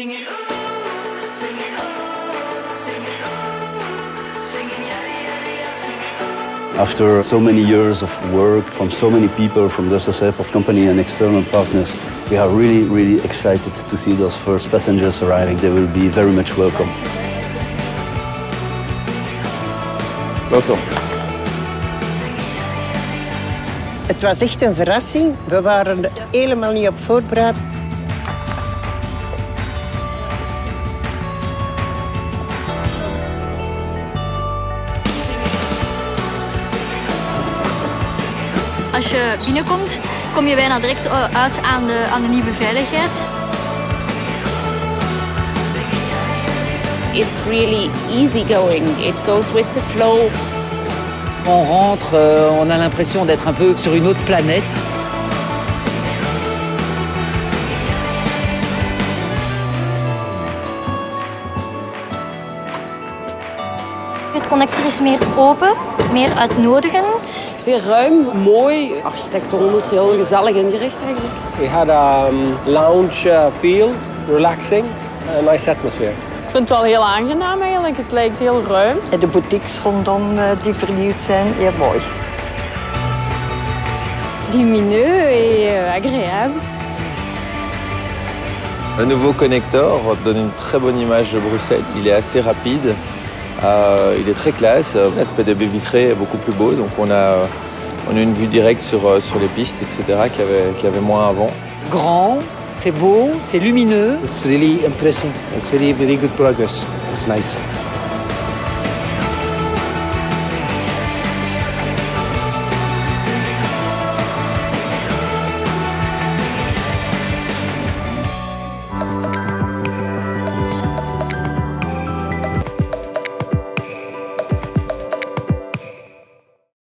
Sing it, ooh, sing it, oh, sing it, ooh, singing yada yada yada, sing it, ooh. After so many years of work from so many people from Brussels Airport Company and external partners, we are really, really excited to see those first passengers arriving. They will be very much welcome. Welkom. Het was echt een verrassing. We waren er helemaal niet op voorbereid. Als je binnenkomt, kom je bijna direct uit aan de nieuwe veiligheid. It's really easygoing. It goes with the flow. On rentre, on a l'impression d'être un peu sur une autre planète. Het connector is meer open, meer uitnodigend. Zeer ruim, mooi, architectonisch, heel gezellig ingericht eigenlijk. We had a lounge feel, relaxing, a nice atmosphere. Ik vind het wel heel aangenaam eigenlijk. Het lijkt heel ruim. En de boutiques rondom die vernieuwd zijn, heel mooi. Lumineux et agréable. Le nouveau connector donne une très bonne image de Bruxelles. Il est assez rapide, il est très classe. L'aspect des baies vitrées est beaucoup plus beau, donc on a une vue directe sur les pistes, etc., qu'il y avait moins avant. Grand, c'est beau, c'est lumineux. It's really impressive. It's very, very good progress. It's nice.